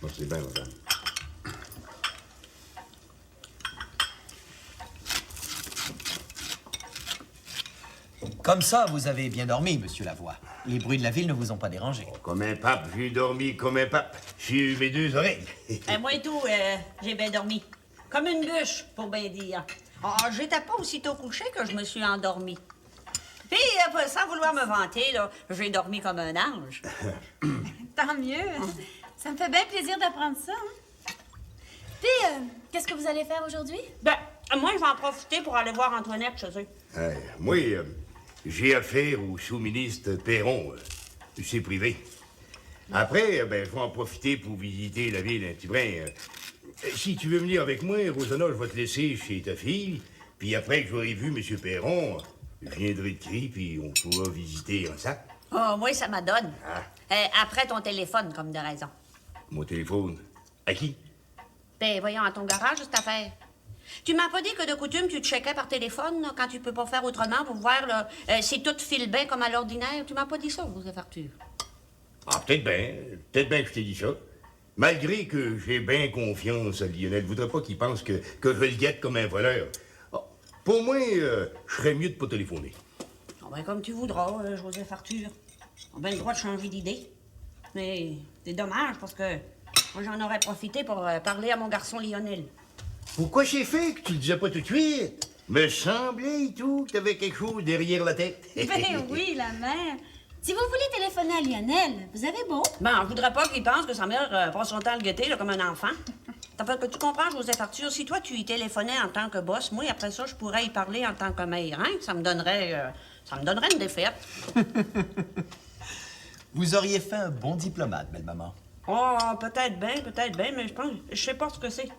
Merci bien, madame. Comme ça, vous avez bien dormi, monsieur Lavoie. Les bruits de la ville ne vous ont pas dérangé. Oh, comme un pape, j'ai dormi comme un pape. J'ai eu mes deux oreilles. Moi et tout, j'ai bien dormi. Comme une bûche, pour bien dire. Ah, j'étais pas aussitôt couché que je me suis endormi. Puis, sans vouloir me vanter, là, j'ai dormi comme un ange. Tant mieux. Ça me fait bien plaisir d'apprendre ça. Hein? Puis, qu'est-ce que vous allez faire aujourd'hui? Ben, moi, je vais en profiter pour aller voir Antoinette chez eux. Moi, j'ai affaire au sous-ministre Perron. C'est privé. Après, ben, je vais en profiter pour visiter la ville un petit brin. Si tu veux venir avec moi, Rosanna, je vais te laisser chez ta fille. Puis après que j'aurai vu M. Perron, je viendrai te crier, puis on pourra visiter ensemble. Oh, moi, ça m'adonne. Ah. Après ton téléphone, comme de raison. Mon téléphone. À qui? Ben, voyons, à ton garage, cette affaire. Tu m'as pas dit que de coutume, tu te checkais par téléphone, là, quand tu peux pas faire autrement pour voir là, si tout file bien comme à l'ordinaire? Tu m'as pas dit ça, Joseph Arthur. Ah, peut-être bien. Peut-être bien que je t'ai dit ça. Malgré que j'ai bien confiance à Lionel, je voudrais pas qu'il pense que je le guette comme un voleur. Ah, pour moi, je serais mieux de pas téléphoner. Oh, ben, comme tu voudras, Joseph Arthur. On a bien le droit de changer d'idée. Mais c'est dommage, parce que moi, j'en aurais profité pour parler à mon garçon Lionel. Pourquoi c'est fait que tu le disais pas tout de suite? Me semblait et tout que t'avais quelque chose derrière la tête. Ben oui, la mère. Si vous voulez téléphoner à Lionel, vous avez beau. Ben, je voudrais pas qu'il pense que sa mère passe son temps à le guetter, là, comme un enfant. Ça fait que tu comprends, Joseph Arthur, si toi, tu y téléphonais en tant que boss, moi, après ça, je pourrais y parler en tant que mère, hein? Ça me donnerait une défaite. Vous auriez fait un bon diplomate, belle maman. Oh, peut-être bien, mais je sais pas ce que c'est.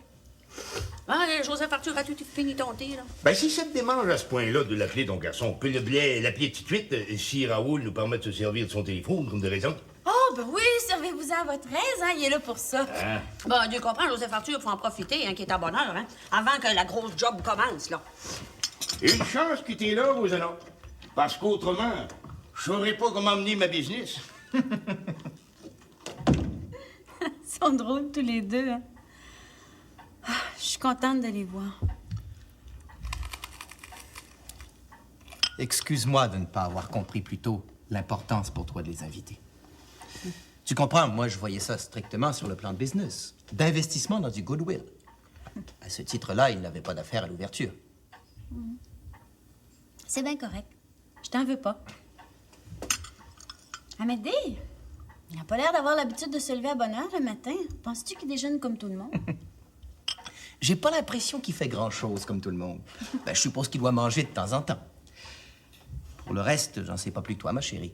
Ah, Joseph Arthur, as-tu fini ton thé, là? Ben, si ça te démange à ce point-là de l'appeler ton garçon, on peut l'appeler tout de suite si Raoul nous permet de se servir de son téléphone, comme de raison. Oh, ben oui, servez-vous à votre aise, hein, il est là pour ça. Ah. Bon, Dieu comprend, Joseph Arthur, il faut en profiter, hein, qui est à bonne heure, hein, avant que la grosse job commence, là. Une chance que t'es là, Rosanna. Parce qu'autrement, je saurais pas comment mener ma business. Ils sont drôles tous les deux, hein. Ah, je suis contente de les voir. Excuse-moi de ne pas avoir compris plus tôt l'importance pour toi de les inviter. Tu comprends, moi, je voyais ça strictement sur le plan de business, d'investissement dans du goodwill. À ce titre-là, il n'avait pas d'affaire à l'ouverture. C'est bien correct. Je t'en veux pas. Amédée, il n'a pas l'air d'avoir l'habitude de se lever à bonne heure le matin. Penses-tu qu'il déjeune comme tout le monde? J'ai pas l'impression qu'il fait grand-chose comme tout le monde. Ben, je suppose qu'il doit manger de temps en temps. Pour le reste, j'en sais pas plus que toi, ma chérie.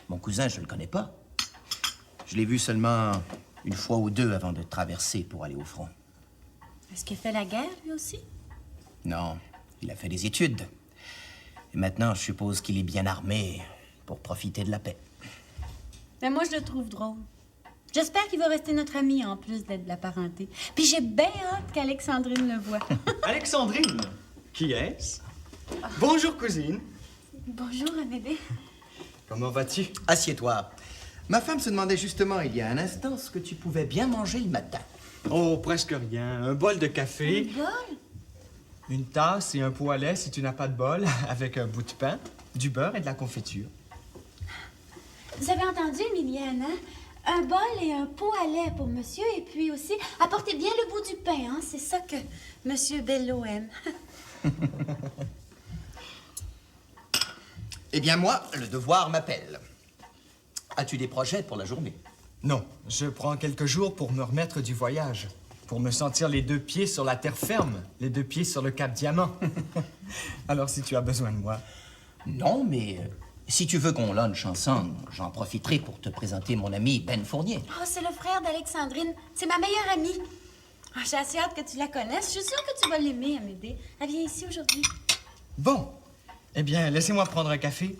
Mon cousin, je le connais pas. Je l'ai vu seulement une fois ou deux avant de traverser pour aller au front. Est-ce qu'il fait la guerre, lui aussi? Non, il a fait des études. Et maintenant, je suppose qu'il est bien armé pour profiter de la paix. Mais moi, je le trouve drôle. J'espère qu'il va rester notre ami, en plus d'être de la parenté. Puis j'ai bien hâte qu'Alexandrine le voie. Alexandrine? Qui est-ce? Bonjour, cousine. Bonjour, Amédée. Comment vas-tu? Assieds-toi. Ma femme se demandait justement il y a un instant ce que tu pouvais bien manger le matin. Oh, presque rien. Un bol de café, Un bol? une tasse et un pot à lait si tu n'as pas de bol, avec un bout de pain, du beurre et de la confiture. Vous avez entendu, Emilienne, hein? Un bol et un pot à lait pour monsieur, et puis aussi, apportez bien le bout du pain, hein? C'est ça que monsieur Bello aime. Eh bien, moi, le devoir m'appelle. As-tu des projets pour la journée? Non, je prends quelques jours pour me remettre du voyage. Pour me sentir les deux pieds sur la terre ferme, les deux pieds sur le Cap Diamant. Alors, si tu as besoin de moi... Non, mais si tu veux qu'on lunch ensemble, j'en profiterai pour te présenter mon ami Ben Fournier. Oh, c'est le frère d'Alexandrine. C'est ma meilleure amie. Oh, j'ai assez hâte que tu la connaisses. Je suis sûre que tu vas l'aimer, Amédée. Elle vient ici aujourd'hui. Bon. Eh bien, laissez-moi prendre un café.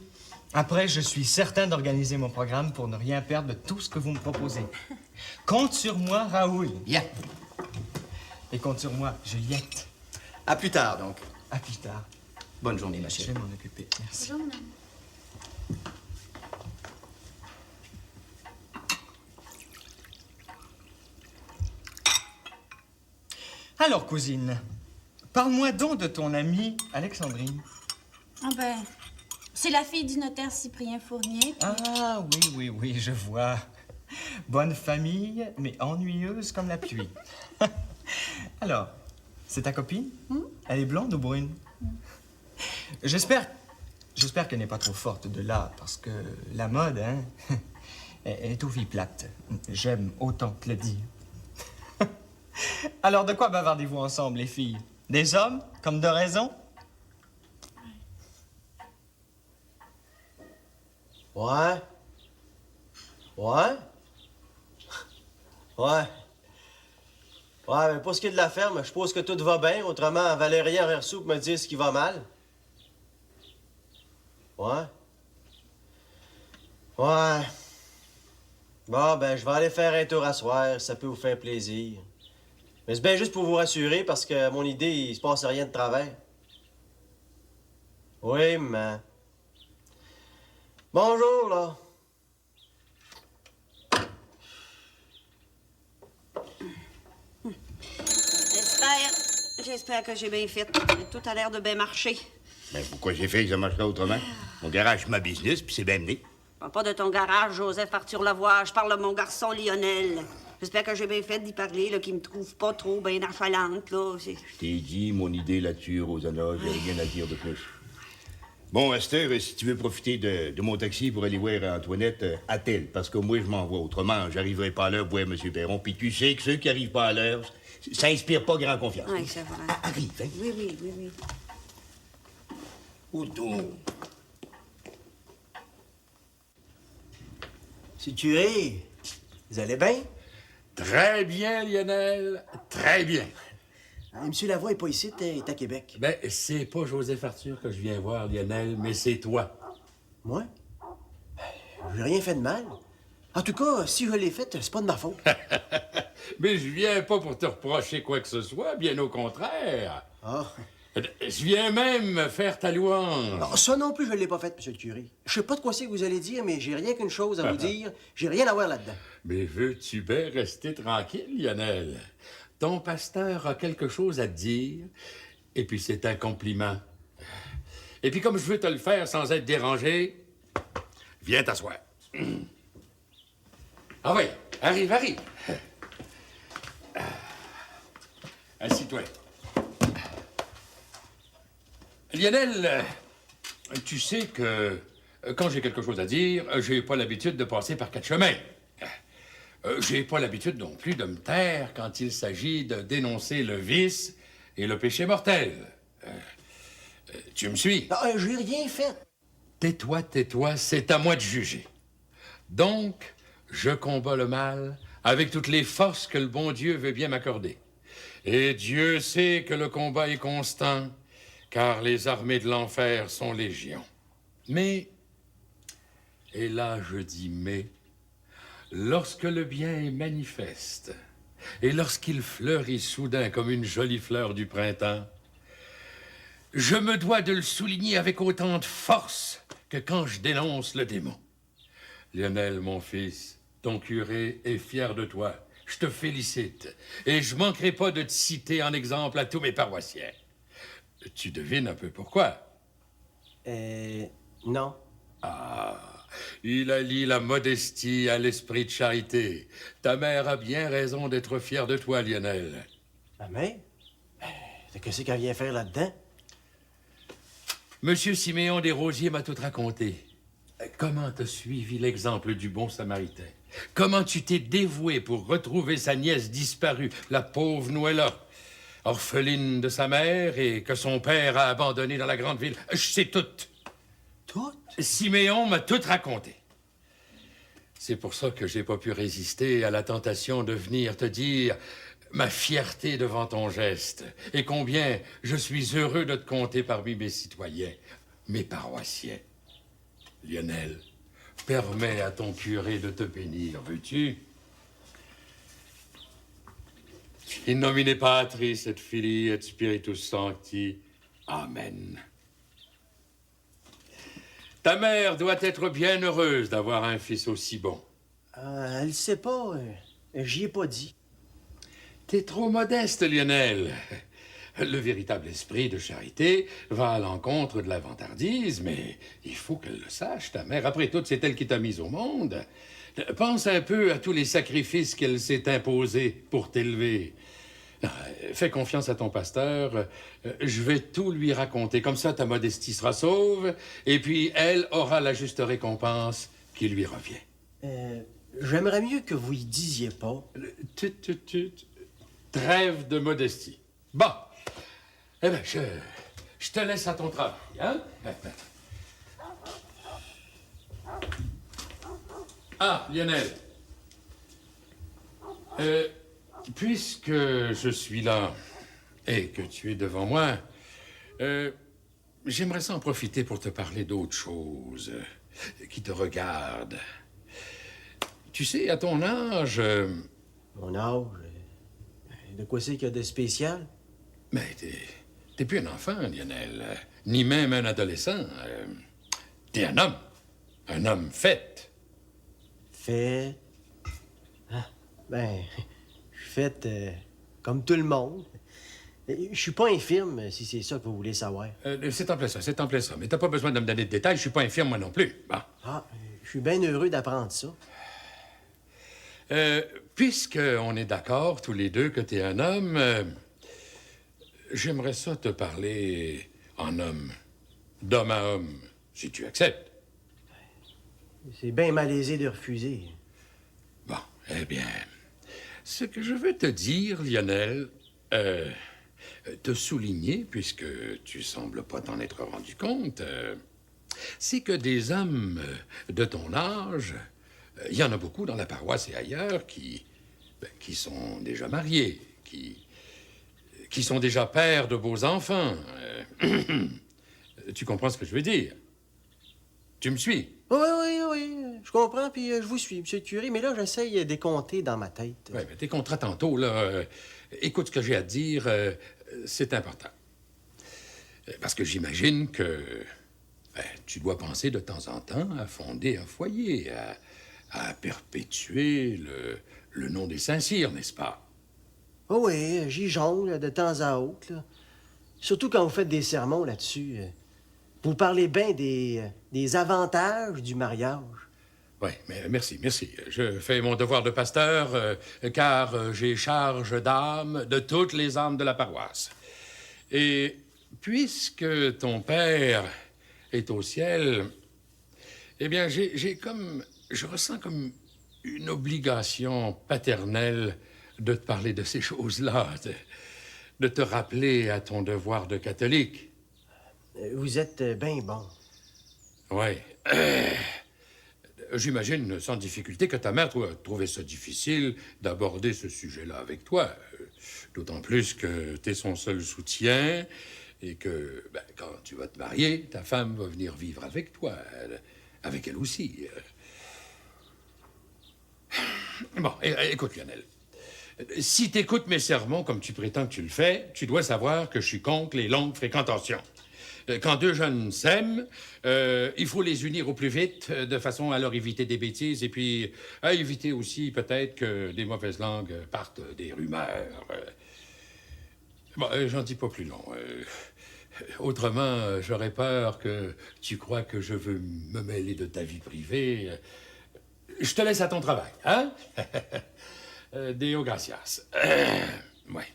Après, je suis certain d'organiser mon programme pour ne rien perdre de tout ce que vous me proposez. Compte sur moi, Raoul. Bien. Et compte sur moi, Juliette. À plus tard, donc. À plus tard. Bonne journée, ma Je chérie. vais m'en occuper. Merci. Bonjour, maman. Alors, cousine, parle-moi donc de ton amie Alexandrine. Ah ben, c'est la fille du notaire Cyprien Fournier. Ah, oui, je vois. Bonne famille, mais ennuyeuse comme la pluie. Alors, c'est ta copine? Elle est blonde ou brune? J'espère qu'elle n'est pas trop forte de là, parce que la mode, hein, elle est aux filles plates. J'aime autant te le dire. Alors, de quoi bavardez-vous ensemble, les filles? Des hommes, comme de raison? Ouais. Ouais. Ouais. Ouais, mais pour ce qui est de la ferme, je suppose que tout va bien. Autrement, Valérie Arrière-Soupe me dit ce qui va mal. Ouais. Ouais. Bon, ben, je vais aller faire un tour à soir. Ça peut vous faire plaisir. Mais c'est bien juste pour vous rassurer parce que, à mon idée, il se passe rien de travers. Oui, mais... Bonjour, là. J'espère que j'ai bien fait. Tout a l'air de bien marcher. Ben, pourquoi j'ai fait que ça marcherait autrement? Mon garage, c'est ma business, puis c'est bien mené. Je parle pas de ton garage, Joseph Arthur Lavoie. Je parle de mon garçon Lionel. J'espère que j'ai bien fait d'y parler, là, qu'il me trouve pas trop bien achalante, là. Je t'ai dit mon idée là-dessus, Rosanna. J'ai rien à dire de plus. Bon, Esther, si tu veux profiter de mon taxi pour aller voir Antoinette, attelle, parce que moi, je m'en vais. Autrement, j'arriverai pas à l'heure pour voir M. Perron. Puis tu sais que ceux qui arrivent pas à l'heure, ça inspire pas grand confiance. Oui, c'est vrai. Arrive, hein? Oui. Autour. C'est curé. Vous allez bien? Très bien, Lionel. Très bien. Monsieur Lavoie est pas ici, il est à Québec. Ben, c'est pas Joseph Arthur que je viens voir, Lionel, mais c'est toi. Moi? J'ai rien fait de mal. En tout cas, si je l'ai fait, c'est pas de ma faute. Mais je viens pas pour te reprocher quoi que ce soit, bien au contraire. Ah. Je viens même faire ta louange. Non, ça non plus, je l'ai pas fait, monsieur le curé. Je sais pas de quoi c'est que vous allez dire, mais j'ai rien qu'une chose à vous dire. J'ai rien à voir là-dedans. Mais veux-tu bien rester tranquille, Lionel? Ton pasteur a quelque chose à te dire, et puis c'est un compliment. Et puis comme je veux te le faire sans être dérangé, viens t'asseoir. Ah oui, arrive. Assis-toi. Lionel, tu sais que quand j'ai quelque chose à dire, j'ai pas l'habitude de passer par quatre chemins. J'ai pas l'habitude non plus de me taire quand il s'agit de dénoncer le vice et le péché mortel. Tu me suis? Non, j'ai rien fait. Tais-toi, c'est à moi de juger. Donc, je combats le mal avec toutes les forces que le bon Dieu veut bien m'accorder. Et Dieu sait que le combat est constant, car les armées de l'enfer sont légion. Mais, et là je dis mais, lorsque le bien est manifeste, et lorsqu'il fleurit soudain comme une jolie fleur du printemps, je me dois de le souligner avec autant de force que quand je dénonce le démon. Lionel, mon fils, ton curé est fier de toi. Je te félicite. Et je manquerai pas de te citer en exemple à tous mes paroissiens. Tu devines un peu pourquoi? Non. Ah, il allie la modestie à l'esprit de charité. Ta mère a bien raison d'être fière de toi, Lionel. Ma mère? Qu'est-ce qu'elle vient faire là-dedans? Monsieur Siméon Desrosiers m'a tout raconté. Comment t'as suivi l'exemple du bon Samaritain? Comment tu t'es dévoué pour retrouver sa nièce disparue, la pauvre Noëlla, orpheline de sa mère et que son père a abandonnée dans la grande ville? Je sais tout. Tout? Siméon m'a tout raconté. C'est pour ça que j'ai pas pu résister à la tentation de venir te dire ma fierté devant ton geste et combien je suis heureux de te compter parmi mes citoyens, mes paroissiens. Lionel, permets à ton curé de te bénir, veux-tu? In nomine Patris et Filii et Spiritus Sancti. Amen. Ta mère doit être bien heureuse d'avoir un fils aussi bon. Elle sait pas. J'y ai pas dit. T'es trop modeste, Lionel. Le véritable esprit de charité va à l'encontre de la vantardise, mais il faut qu'elle le sache, ta mère. Après tout, c'est elle qui t'a mise au monde. Pense un peu à tous les sacrifices qu'elle s'est imposés pour t'élever. Fais confiance à ton pasteur. Je vais tout lui raconter. Comme ça, ta modestie sera sauve, et puis elle aura la juste récompense qui lui revient. J'aimerais mieux que vous y disiez pas. Trêve de modestie. Bon. Eh bien, je te laisse à ton travail, hein? Ah, Lionel. Puisque je suis là et que tu es devant moi, j'aimerais s'en profiter pour te parler d'autre chose qui te regarde. Tu sais, à ton âge... Mon âge? De quoi c'est qu'il y a de spécial? Mais t'es plus un enfant, Lionel, ni même un adolescent. T'es un homme fait. Fait? Ah, ben, je suis fait comme tout le monde. Je suis pas infirme, si c'est ça que vous voulez savoir. C'est en plein ça. Mais t'as pas besoin de me donner de détails, je suis pas infirme moi non plus. Bon. Ah, je suis bien heureux d'apprendre ça. Puisqu'on est d'accord tous les deux que t'es un homme, j'aimerais ça te parler en homme, d'homme à homme, si tu acceptes. C'est bien malaisé de refuser. Bon, eh bien, ce que je veux te dire, Lionel, te souligner, puisque tu sembles pas t'en être rendu compte, c'est que des hommes de ton âge, il y en a beaucoup dans la paroisse et ailleurs qui sont déjà mariés, qui sont déjà pères de beaux enfants. Tu comprends ce que je veux dire? Tu me suis? Oui, je comprends, puis je vous suis, monsieur le curé, mais là, j'essaye de compter dans ma tête. Oui, mais t'es contrat tantôt, là. Écoute ce que j'ai à te dire, c'est important. Parce que j'imagine que tu dois penser de temps en temps à fonder un foyer, à perpétuer le nom des Saint-Cyr, n'est-ce pas? Oh oui, j'y jongle de temps à autre, là. Surtout quand vous faites des sermons là-dessus. Vous parlez bien des avantages du mariage. Oui, mais merci. Je fais mon devoir de pasteur, car j'ai charge d'âme de toutes les âmes de la paroisse. Et puisque ton père est au ciel, eh bien, je ressens comme une obligation paternelle de te parler de ces choses-là, de te rappeler à ton devoir de catholique. Vous êtes bien bon. Oui. J'imagine sans difficulté que ta mère trouvait ça difficile d'aborder ce sujet-là avec toi. D'autant plus que t'es son seul soutien et que, quand tu vas te marier, ta femme va venir vivre avec toi, avec elle aussi. Bon, écoute, Lionel. Si t'écoutes mes sermons comme tu prétends que tu le fais, tu dois savoir que je suis contre les longues fréquentations. Quand deux jeunes s'aiment, il faut les unir au plus vite, de façon à leur éviter des bêtises et puis à éviter aussi peut-être que des mauvaises langues partent des rumeurs. Bon, j'en dis pas plus long. Autrement, j'aurais peur que tu crois que je veux me mêler de ta vie privée. Je te laisse à ton travail, hein? Deo gracias. Ouais.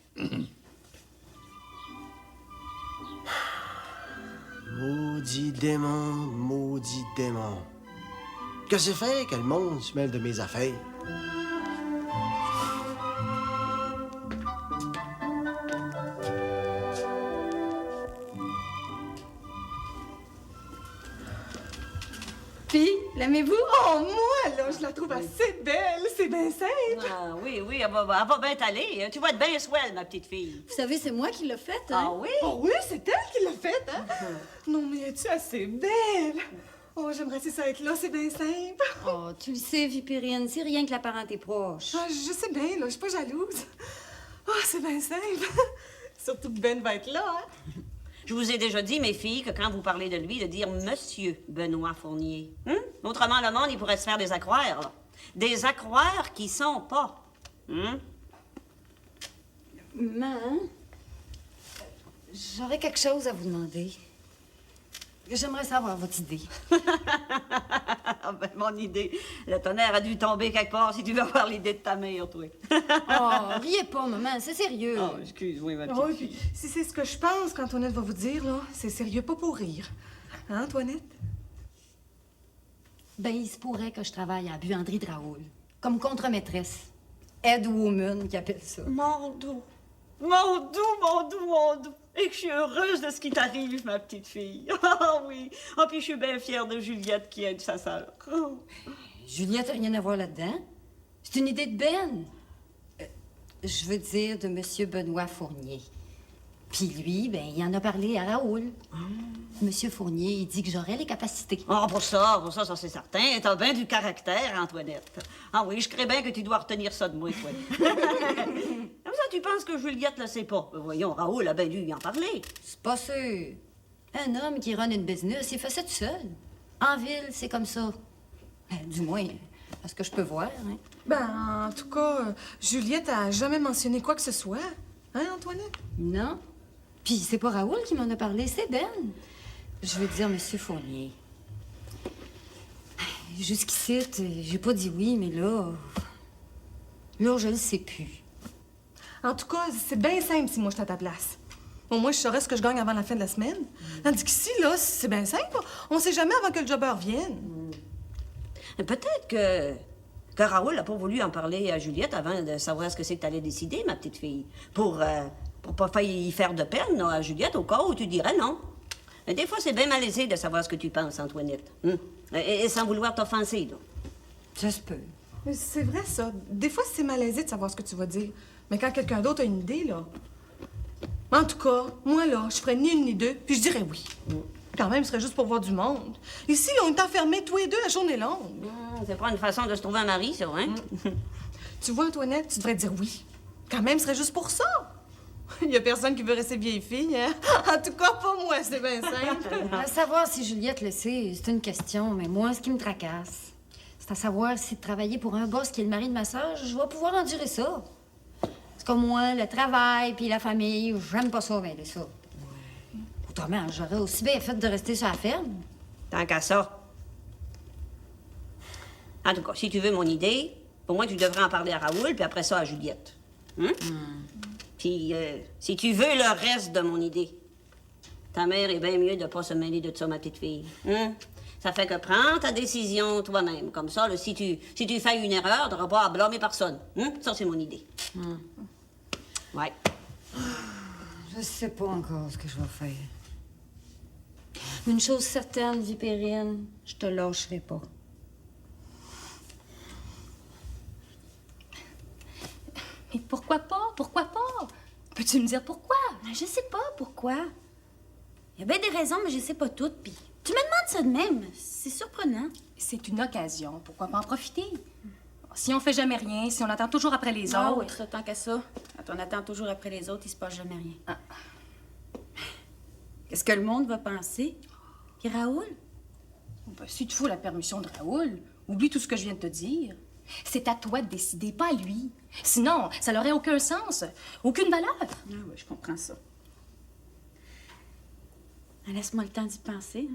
Maudit démon. Que c'est fait que le monde se mêle de mes affaires? Puis, l'aimez-vous? Oh, moi, là, je la trouve assez belle. C'est bien simple. Ah oui, elle va bien t'aller. Tu vas être bien swell, ma petite fille. Vous savez, c'est moi qui l'ai faite, Ah hein? oui? Oh oui, c'est elle qui l'a faite, hein? Non, mais es-tu assez belle? Oh, j'aimerais ça être là, c'est bien simple. Oh, tu le sais, Vipérine, c'est rien que la parenté proche. Ah, je sais bien, là, je suis pas jalouse. Oh, c'est bien simple. Surtout que Ben va être là, hein? Je vous ai déjà dit, mes filles, que quand vous parlez de lui, de dire Monsieur Benoît Fournier. Autrement, le monde, il pourrait se faire des accroires, là. Des accroires qui sont pas. Maman, j'aurais quelque chose à vous demander. J'aimerais savoir votre idée. Ah ben, mon idée. Le tonnerre a dû tomber quelque part si tu veux avoir l'idée de ta mère, toi. Oh, riez pas, maman, c'est sérieux. Oh, excuse-moi, ma petite Oui, fille. puis si c'est ce que je pense qu'Antoinette va vous dire, là, c'est sérieux, pas pour rire. Hein, Antoinette? Ben, il se pourrait que je travaille à la buanderie de Raoul, comme contre-maîtresse. Head woman, qui appelle ça. Mon doux. Mon doux, mon doux, mon doux. Et que je suis heureuse de ce qui t'arrive, ma petite fille. Ah oui. Ah, puis je suis bien fière de Juliette qui aide sa sœur. Oh. Juliette n'a rien à voir là-dedans. C'est une idée de Ben. Je veux dire de Monsieur Benoît Fournier. Puis lui, ben, il en a parlé à Raoul. Monsieur Fournier, il dit que j'aurais les capacités. Ah, pour ça, ça c'est certain. T'as bien du caractère, Antoinette. Ah oui, je crée bien que tu dois retenir ça de moi, toi. Comme ça, tu penses que Juliette le sait pas? Ben voyons, Raoul a bien dû y en parler. C'est pas sûr. Un homme qui run une business, il fait ça tout seul. En ville, c'est comme ça. Ben, du moins, à ce que je peux voir, hein. Ben, en tout cas, Juliette a jamais mentionné quoi que ce soit. Hein, Antoinette? Non. Puis c'est pas Raoul qui m'en a parlé, c'est Ben. Je veux dire, Monsieur Fournier. Jusqu'ici, j'ai pas dit oui, mais là... Là, je le sais plus. En tout cas, c'est bien simple si moi je suis à ta place. Au moins, je saurais ce que je gagne avant la fin de la semaine. Tandis qu'ici, là, c'est bien simple. On sait jamais avant que le jobber vienne. Peut-être que Raoul n'a pas voulu en parler à Juliette avant de savoir ce que c'est que t'allais décider, ma petite fille. Pour pas faire y faire de peine là, à Juliette au cas où tu dirais non. Mais des fois, c'est bien malaisé de savoir ce que tu penses, Antoinette. Et sans vouloir t'offenser, là. Ça se peut. Mais c'est vrai, ça. Des fois, c'est malaisé de savoir ce que tu vas dire. Mais quand quelqu'un d'autre a une idée, là... En tout cas, moi, là, je ferais ni une ni deux, puis je dirais oui. Quand même, ce serait juste pour voir du monde. Ici, là, on est enfermés tous les deux la journée longue. C'est pas une façon de se trouver un mari, ça, hein? Tu vois, Antoinette, tu devrais dire oui. Quand même, ce serait juste pour ça. Il y a personne qui veut rester vieille fille, hein? En tout cas, pas moi, c'est bien simple. À savoir si Juliette le sait, c'est une question, mais moi, ce qui me tracasse, c'est à savoir si de travailler pour un boss qui est le mari de ma sœur, je vais pouvoir endurer ça. C'est comme moi, le travail puis la famille, j'aime pas ça, mêler ça. Autrement, j'aurais aussi bien fait de rester sur la ferme. Tant qu'à ça. En tout cas, si tu veux mon idée, pour moi, tu devrais en parler à Raoul, puis après ça, à Juliette. Puis, si tu veux le reste de mon idée, ta mère est bien mieux de pas se mêler de ça, ma petite fille. Ça fait que prends ta décision toi-même. Comme ça, là, si tu fais une erreur, t'auras pas à blâmer personne. Ça, c'est mon idée. Ouais. Je sais pas encore ce que je vais faire. Une chose certaine, Vipérine, je te lâcherai pas. Mais pourquoi pas? Pourquoi pas? Peux-tu me dire pourquoi? Je sais pas pourquoi. Il y a bien des raisons, mais je sais pas toutes. Puis tu me demandes ça de même. C'est surprenant. C'est une occasion. Pourquoi pas en profiter? Si on fait jamais rien, si on attend toujours après les autres... Oui, ça, tant qu'à ça. Quand on attend toujours après les autres, il se passe jamais rien. Qu'est-ce que le monde va penser? Puis Raoul? Ben, si tu fous la permission de Raoul, oublie tout ce que je viens de te dire. C'est à toi de décider, pas à lui. Sinon, ça n'aurait aucun sens, aucune valeur. Ah oui, je comprends ça. Laisse-moi le temps d'y penser.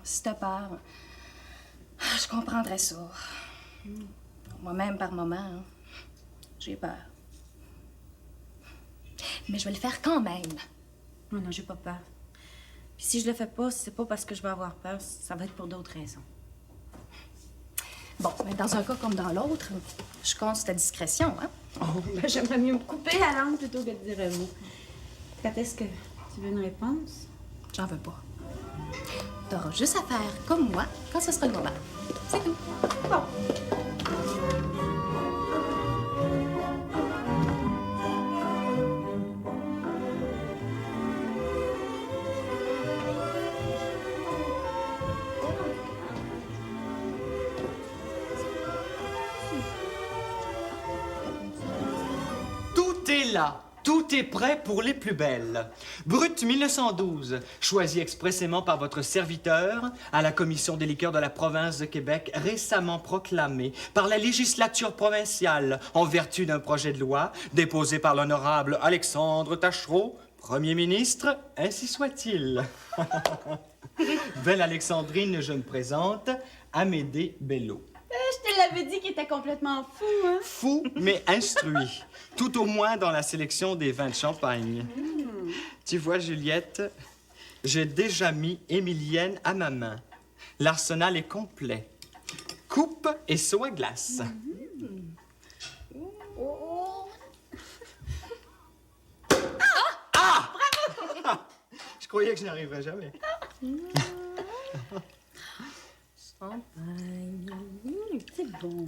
Si t'as peur, je comprendrais ça. Moi-même, par moment, hein, j'ai peur. Mais je vais le faire quand même. Non, j'ai pas peur. Puis si je le fais pas, c'est pas parce que je vais avoir peur, ça va être pour d'autres raisons. Bon, mais dans un cas comme dans l'autre, je compte sur ta discrétion, hein? J'aimerais mieux me couper la langue plutôt que de dire un mot. Quand est-ce que tu veux une réponse? J'en veux pas. T'auras juste à faire comme moi quand ce sera le moment. C'est tout. Bon. Tout est là. Tout est prêt pour les plus belles. Brut 1912, choisi expressément par votre serviteur à la Commission des liqueurs de la province de Québec, récemment proclamé par la législature provinciale en vertu d'un projet de loi déposé par l'honorable Alexandre Tachereau, Premier ministre, ainsi soit-il. Belle Alexandrine, je me présente, Amédée Bello. Je te l'avais dit qu'il était complètement fou, hein? Fou, mais instruit. Tout au moins dans la sélection des vins de champagne. Tu vois, Juliette, j'ai déjà mis Émilienne à ma main. L'arsenal est complet. Coupe et seau à glace. Ah! Bravo! Je croyais que je n'y arriverais jamais. Champagne. C'est bon.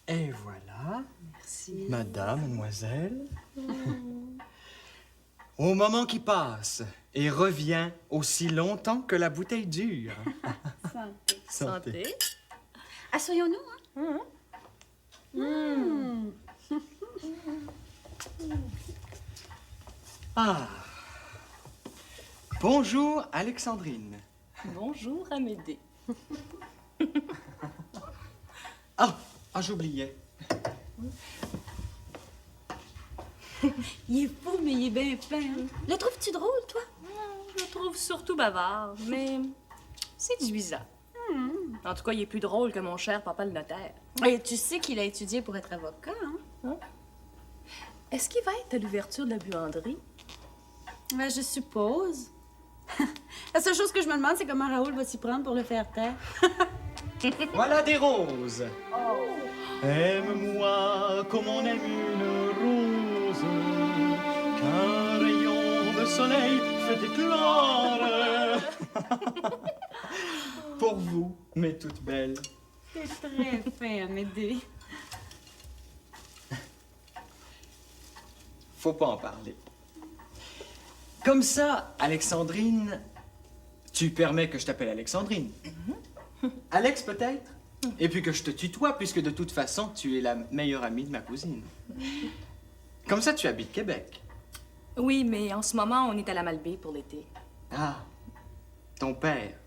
Et voilà. Merci. Madame, mademoiselle. Au moment qui passe et revient aussi longtemps que la bouteille dure. Santé. Santé. Asseyons-nous, hein? Ah. Bonjour, Alexandrine. Bonjour, Amédée. J'oubliais. Il est fou, mais il est bien fin, hein? Le trouves-tu drôle, toi? Je le trouve surtout bavard, mais séduisant. En tout cas, il est plus drôle que mon cher papa le notaire. Et tu sais qu'il a étudié pour être avocat, hein? Est-ce qu'il va être à l'ouverture de la buanderie? Ben, je suppose. La seule chose que je me demande, c'est comment Raoul va s'y prendre pour le faire taire. Voilà des roses. Aime-moi comme on aime une rose, qu'un rayon de soleil fait éclore. Pour vous, mes toutes belles. C'est très fin, Amédée. Faut pas en parler. Comme ça, Alexandrine, tu permets que je t'appelle Alexandrine. Alex, peut-être? Et puis que je te tutoie, puisque de toute façon, tu es la meilleure amie de ma cousine. Comme ça, tu habites Québec. Oui, mais en ce moment, on est à la Malbaie pour l'été. Ah, ton père.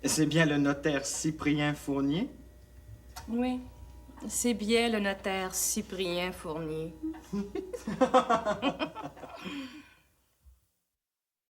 C'est bien le notaire Cyprien Fournier? Oui, c'est bien le notaire Cyprien Fournier.